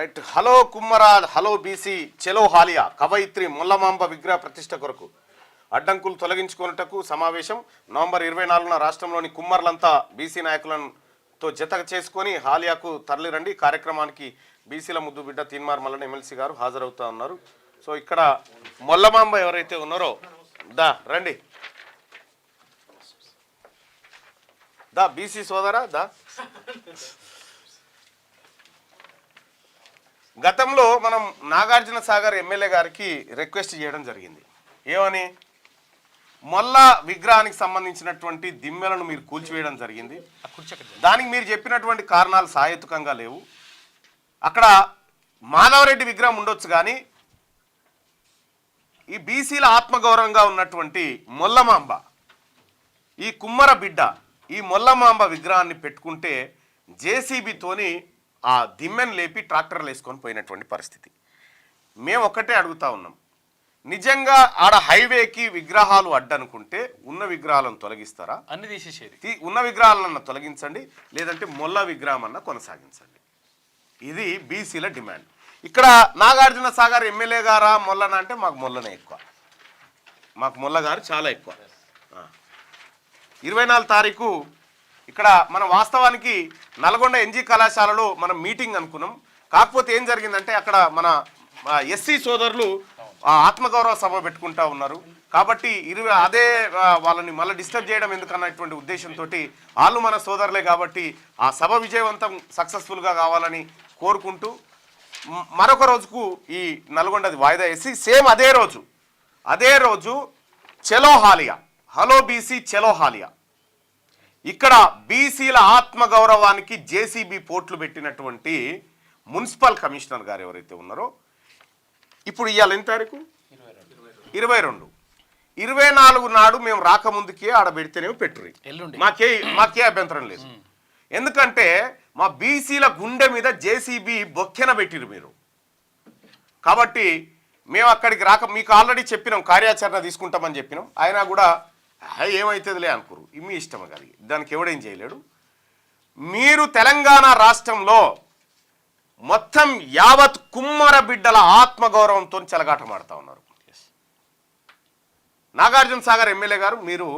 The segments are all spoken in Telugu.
రైట్. హలో కుమ్మరాజ్, హలో బీసీ, చెలో హాలియా. కవయిత్రి మొల్లమాంబ విగ్రహ ప్రతిష్ట కొరకు అడ్డంకులు తొలగించుకున్నటకు సమావేశం. నవంబర్ 24న రాష్ట్రంలోని కుమ్మర్లంతా బీసీ నాయకులతో జత చేసుకొని హాలియాకు తరలిరండి. కార్యక్రమానికి బీసీల ముద్దు బిడ్డ తీన్మార్ మల్లన్న ఎమ్మెల్సీ గారు హాజరవుతా ఉన్నారు. సో ఇక్కడ మొల్లమాంబ ఎవరైతే ఉన్నారో దా రండి, దా బీసీ సోదరా దా. గతంలో మనం నాగార్జున సాగర్ ఎమ్మెల్యే గారికి రిక్వెస్ట్ చేయడం జరిగింది. ఏమని? మొల్ల విగ్రహానికి సంబంధించినటువంటి దిమ్మెలను మీరు కూల్చివేయడం జరిగింది. దానికి మీరు చెప్పినటువంటి కారణాలు సాహేతుకంగా లేవు. అక్కడ మాధవరెడ్డి విగ్రహం ఉండొచ్చు, కానీ ఈ బీసీల ఆత్మగౌరవంగా ఉన్నటువంటి మొల్లమాంబ, ఈ కుమ్మర బిడ్డ, ఈ మొల్లమాంబ విగ్రహాన్ని పెట్టుకుంటే జేసీబీతోని ఆ దిమ్మెను లేపి ట్రాక్టర్లు వేసుకొని పోయినటువంటి పరిస్థితి. మేము ఒక్కటే అడుగుతా ఉన్నాం, నిజంగా ఆడ హైవేకి విగ్రహాలు అడ్డనుకుంటే ఉన్న విగ్రహాలను తొలగిస్తారా? అన్ని తీసేసేది. ఉన్న విగ్రహాలన్నా తొలగించండి, లేదంటే మొల్ల విగ్రహం అన్నా కొనసాగించండి. ఇది బీసీల డిమాండ్. ఇక్కడ నాగార్జున సాగర్ ఎమ్మెల్యే గారా మొల్లన అంటే మాకు మొల్లనే ఎక్కువ, మాకు మొల్ల గారు చాలా ఎక్కువ. 24 తారీఖు ఇక్కడ మనం వాస్తవానికి నల్గొండ ఎన్జీ కళాశాలలో మనం మీటింగ్ అనుకున్నాం. కాకపోతే ఏం జరిగిందంటే అక్కడ మన ఎస్సీ సోదరులు ఆత్మగౌరవ సభ పెట్టుకుంటా ఉన్నారు. కాబట్టి అదే వాళ్ళని మళ్ళీ డిస్టర్బ్ చేయడం ఎందుకన్నటువంటి ఉద్దేశంతో వాళ్ళు మన సోదరులే కాబట్టి ఆ సభ విజయవంతం సక్సెస్ఫుల్గా కావాలని కోరుకుంటూ మరొక రోజుకు ఈ నల్గొండది వాయిదా వేసి సేమ్ అదే రోజు చెలో హాలియా, హలో బీసీ చెలో హాలియా. ఇక్కడ బీసీల ఆత్మగౌరవానికి జేసీబీ పోర్ట్లు పెట్టినటువంటి మున్సిపల్ కమిషనర్ గారు ఎవరైతే ఉన్నారో, ఇప్పుడు ఇవాళ ఎంత తారీఖు? 22. 24 నాడు మేము రాకముందుకే ఆడ పెడితేనేమో పెట్టుర్రి, మాకే అభ్యంతరం లేదు. ఎందుకంటే మా బీసీల గుండె మీద జేసీబీ బొక్కెన పెట్టిరు మీరు. కాబట్టి మేము అక్కడికి రాక మీకు ఆల్రెడీ చెప్పినాం, కార్యాచరణ తీసుకుంటామని చెప్పినాం. అయినా కూడా ఏమవుతుందిలే అనుకోరు, మీ ఇష్టం అది, దానికి ఎవడేం చేయలేడు. మీరు తెలంగాణ రాష్ట్రంలో మొత్తం యావత్ కుమ్మర బిడ్డల ఆత్మగౌరవంతో చెలగాటమాడుతూ ఉన్నారు. నాగార్జున సాగర్ ఎమ్మెల్యే గారు, మీరు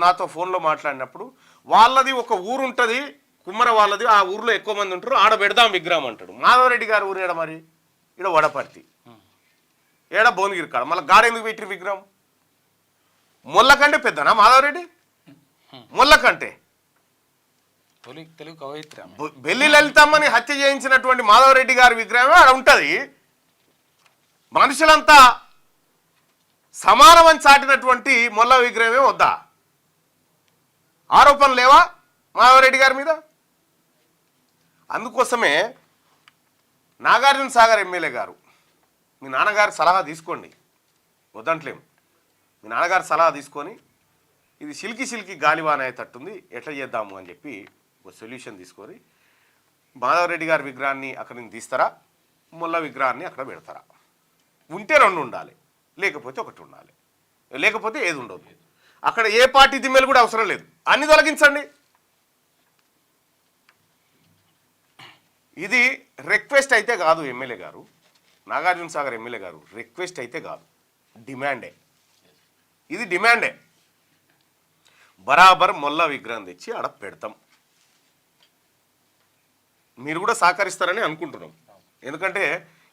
నాతో ఫోన్లో మాట్లాడినప్పుడు వాళ్ళది ఒక ఊరు ఉంటుంది కుమ్మర, వాళ్ళది ఆ ఊర్లో ఎక్కువ మంది ఉంటారు, ఆడ పెడదాం విగ్రహం అంటాడు. మాధవరెడ్డి గారు ఊరు ఏడ మరి? ఈడ వడపర్తి, ఏడ భువనగిరి కాడ. మళ్ళీ గాడెందుకు పెట్టిరు విగ్రహం? మొల్ల కంటే పెద్దనా మాధవరెడ్డి? మొల్ల కంటే బెల్లి లలితమ్మని హత్య చేయించినటువంటి మాధవరెడ్డి గారి విగ్రహమే అక్కడ ఉంటుంది. మనుషులంతా సమానమని చాటినటువంటి మొల్ల విగ్రహమే వద్దా? ఆరోపణలు లేవా మాధవరెడ్డి గారి మీద? అందుకోసమే నాగార్జున సాగర్ ఎమ్మెల్యే గారు, మీ నాన్నగారి సలహా తీసుకోండి, వద్దంట్లేము. మీ నాన్నగారు సలహా తీసుకొని ఇది సిల్కి గాలివాన అయ్యేటట్టుంది, ఎట్లా చేద్దాము అని చెప్పి ఒక సొల్యూషన్ తీసుకొని మాధవరెడ్డి గారి విగ్రహాన్ని అక్కడి నుంచి తీస్తారా, మొల్ల విగ్రహాన్ని అక్కడ పెడతారా? ఉంటే 2 ఉండాలి, లేకపోతే 1 ఉండాలి, లేకపోతే ఏది ఉండదు. అక్కడ ఏ పార్టీ దిమ్మెలు కూడా అవసరం లేదు, అన్ని తొలగించండి. ఇది రిక్వెస్ట్ అయితే కాదు ఎమ్మెల్యే గారు, నాగార్జున సాగర్ ఎమ్మెల్యే గారు, రిక్వెస్ట్ అయితే కాదు, డిమాండే. ఇది డిమాండే. బరాబర్ మొల్ల విగ్రహం తెచ్చి ఆడ పెడతాం. మీరు కూడా సహకరిస్తారని అనుకుంటున్నాం, ఎందుకంటే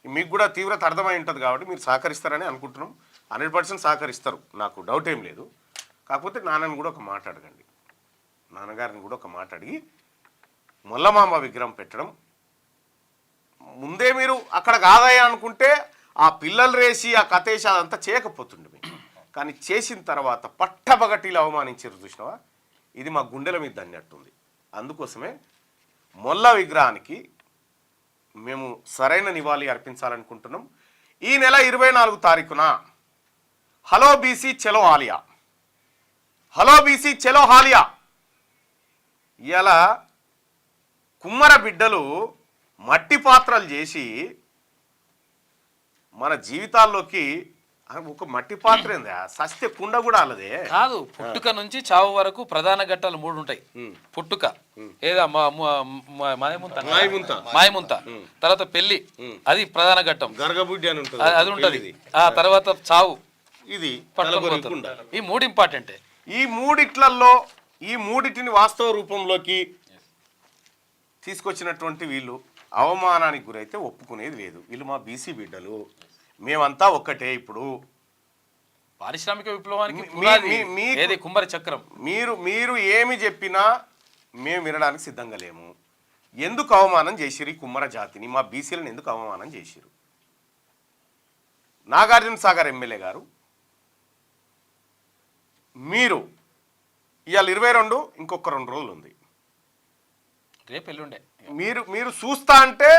మీకు కూడా తీవ్రత అర్థమై ఉంటుంది కాబట్టి మీరు సహకరిస్తారని అనుకుంటున్నాం. 100% సహకరిస్తారు, నాకు డౌట్ ఏం లేదు. కాకపోతే నాన్నని కూడా ఒక మాట అడగండి, నాన్నగారిని కూడా ఒక మాట అడిగి మొల్లమాంబ విగ్రహం పెట్టడం ముందే మీరు అక్కడ కాదయ్యా అనుకుంటే ఆ పిల్లలు రేసి ఆ కథేసి అదంతా చేయకపోతుండే. కానీ చేసిన తర్వాత పట్టపగటిలో అవమానించారు చూసినావా, ఇది మా గుండెల మీద దన్నట్టుంది. అందుకోసమే మొల్ల విగ్రహానికి మేము సరైన నివాళి అర్పించాలనుకుంటున్నాం. ఈ నెల 24 తారీఖున హలో బీసీ చెలో హాలియా, హలో బీసీ చెలో హాలియా. ఇలా కుమ్మర బిడ్డలు మట్టి పాత్రలు చేసి మన జీవితాల్లోకి ఒక మట్టి పాత్ర ఏందా సస్తే కుండ కూడా అలదే కాదు. పుట్టుక నుంచి చావు వరకు ప్రధాన ఘట్టాలు 3 ఉంటాయి. పుట్టుక ఏదా మాయముంత, తర్వాత పెళ్లి, అది ప్రధాన ఘట్టం, గర్గబుడ్డి అని ఉంటుంది, అది ఉంటది. ఆ తర్వాత చావు, ఇది ఈ 3 ఇంపార్టెంటే. ఈ మూడిటిని వాస్తవ రూపంలోకి తీసుకొచ్చినటువంటి వీళ్ళు అవమానానికి గురైతే ఒప్పుకునేది లేదు. వీళ్ళు మా బీసీ బిడ్డలు, మేమంతా ఒక్కటే. ఇప్పుడు పారిశ్రామిక విప్లవానికి కుమ్మరి చక్రం మీరు ఏమి చెప్పినా మేము వినడానికి సిద్ధంగా లేము. ఎందుకు అవమానం చేసిరు ఈ కుమ్మర జాతిని, మా బీసీలను ఎందుకు అవమానం చేసిరు? నాగార్జున సాగర్ ఎమ్మెల్యే గారు, మీరు ఇవాళ 22, ఇంకొక 2 రోజులు ఉంది, రేపు ఎల్లుండే. మీరు చూస్తా అంటే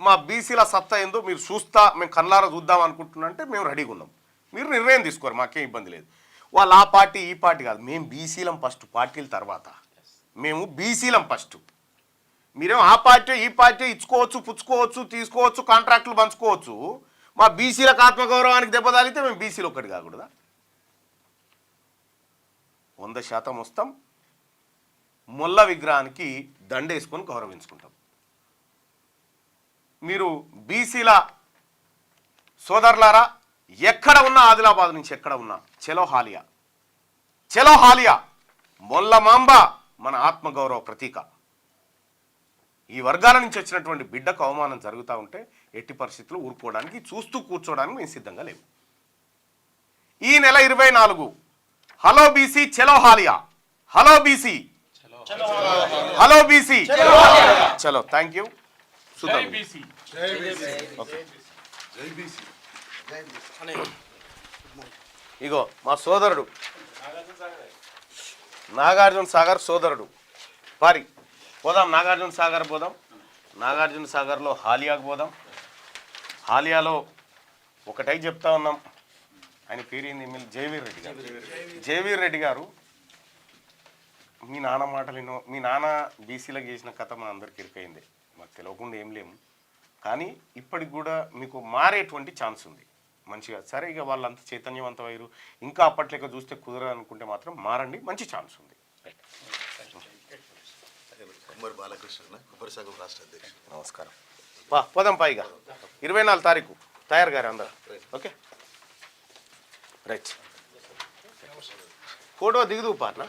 మా బీసీల సత్తా ఏందో మీరు చూస్తా, మేము కళ్ళారా చూద్దాం అనుకుంటున్నా అంటే మేము రెడీగా ఉన్నాం. మీరు నిర్ణయం తీసుకోరు, మాకేం ఇబ్బంది లేదు. వాళ్ళు ఆ పార్టీ ఈ పార్టీ కాదు, మేము బీసీలం ఫస్ట్, పార్టీల తర్వాత. మేము బీసీలం ఫస్ట్. మీరేమో ఆ పార్టీ ఈ పార్టీ ఇచ్చుకోవచ్చు, పుచ్చుకోవచ్చు, తీసుకోవచ్చు, కాంట్రాక్టులు పంచుకోవచ్చు. మా బీసీలకు ఆత్మగౌరవానికి దెబ్బతాలితే మేము బీసీలు ఒక్కటి కాకూడదా? 100% వస్తాం. మొల్ల విగ్రహానికి దండేసుకొని గౌరవించుకుంటాం. మీరు బీసీల సోదరులారా, ఎక్కడ ఉన్నా, ఆదిలాబాద్ నుంచి ఎక్కడ ఉన్నా, చలో హాలియా, చలో హాలియా. మొల్ల మాంబ మన ఆత్మగౌరవ ప్రతీక. ఈ వర్గాల నుంచి వచ్చినటువంటి బిడ్డకు అవమానం జరుగుతూ ఉంటే ఎట్టి పరిస్థితుల్లో ఊరుకోవడానికి, చూస్తూ కూర్చోవడానికి మేము సిద్ధంగా లేము. ఈ నెల 24 హలో బీసీ చలో Haliya, hello BC, hello BC, చలో. Thank you. ఇగో మా సోదరుడు నాగార్జున సాగర్ సోదరుడు పారి పోదాం, నాగార్జున సాగర్ పోదాం. నాగార్జున సాగర్లో హాలియాకు పోదాం. హాలియాలో ఒకటై చెప్తా ఉన్నాం. ఆయన పేరు ఏంది? జయవీర్ రెడ్డి గారు. జయవీర్ రెడ్డి గారు, మీ నాన్న మాటలు వినో, మీ నాన్న బీసీలకు చేసిన కథ మా అందరికి ఇరుకైంది, మాకు తెలియకుండా ఏం లేము. కానీ ఇప్పటికి కూడా మీకు మారేటువంటి ఛాన్స్ ఉంది మంచిగా. సరే, ఇక వాళ్ళంతా చైతన్యవంతమయ్యారు, ఇంకా అప్పట్లేక చూస్తే కుదరదు అనుకుంటే మాత్రం మారండి, మంచి ఛాన్స్ ఉంది. నమస్కారం. పోదాం పైగా 24 తారీఖు తయారు గారు అందరు. Okay, right. ఫోటో దిగుదు పార్న,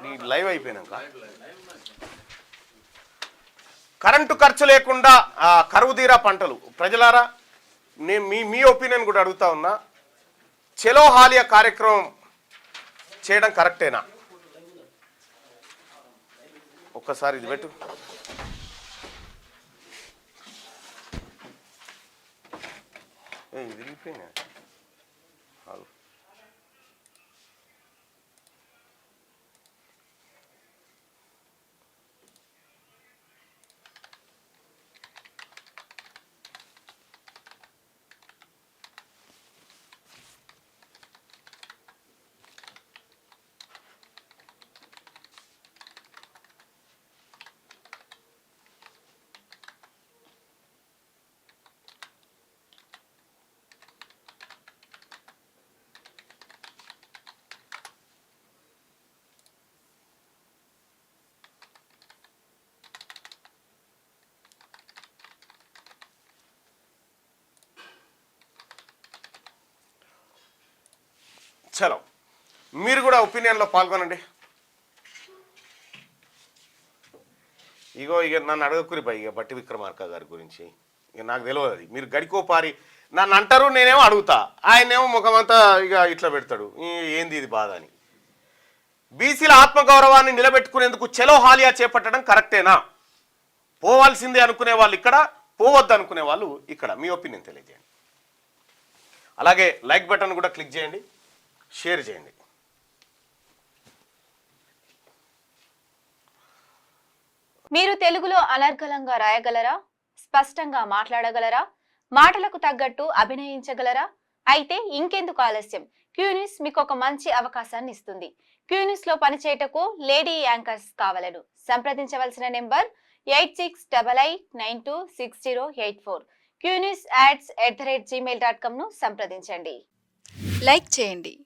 నీ లైవ్ అయిపోయినాక. కరెంటు ఖర్చు లేకుండా కరువుదీరా పంటలు. ప్రజలారా, నేను మీ ఒపీనియన్ కూడా అడుగుతా ఉన్నా. చలో హాలియా కార్యక్రమం చేయడం కరెక్టేనా? ఒక్కసారి ఇది పెట్టు. విరిగిపోయినా చలో, మీరు కూడా ఒపీనియన్లో పాల్గొనండి. ఇక నన్ను అడగకురి పై ఇక బట్టి విక్రమార్క గారి గురించి ఇక నాకు తెలియదు. అది మీరు గడికోపారి నన్ను అంటారు, నేనేమో అడుగుతా, ఆయనేమో ముఖమంతా ఇక ఇట్లా పెడతాడు, ఏంది ఇది బాధ అని. బీసీల ఆత్మగౌరవాన్ని నిలబెట్టుకునేందుకు చలో హాలియా చేపట్టడం కరెక్టేనా? పోవాల్సిందే అనుకునే వాళ్ళు ఇక్కడ, పోవద్దు అనుకునే వాళ్ళు ఇక్కడ. మీ ఒపీనియన్ తెలియజేయండి. అలాగే లైక్ బటన్ కూడా క్లిక్ చేయండి, షేర్ చేయండి. మీరు తెలుగులో అనర్గళంగా రాయగలరా? స్పష్టంగా మాట్లాడగలరా? మాటలకు తగ్గట్టు అభినయించగలరా? అయితే ఇంకెందుకు ఆలస్యం? క్యూన్యూస్ మీకు ఒక మంచి అవకాశాన్ని ఇస్తుంది. క్యూన్యూస్ లో పనిచేయటకు లేడీ యాంకర్స్ కావాలను సంప్రదించవలసిన నెంబర్ 8688926084. QNewsAds@gmail.com ను సంప్రదించండి. లైక్ చేయండి.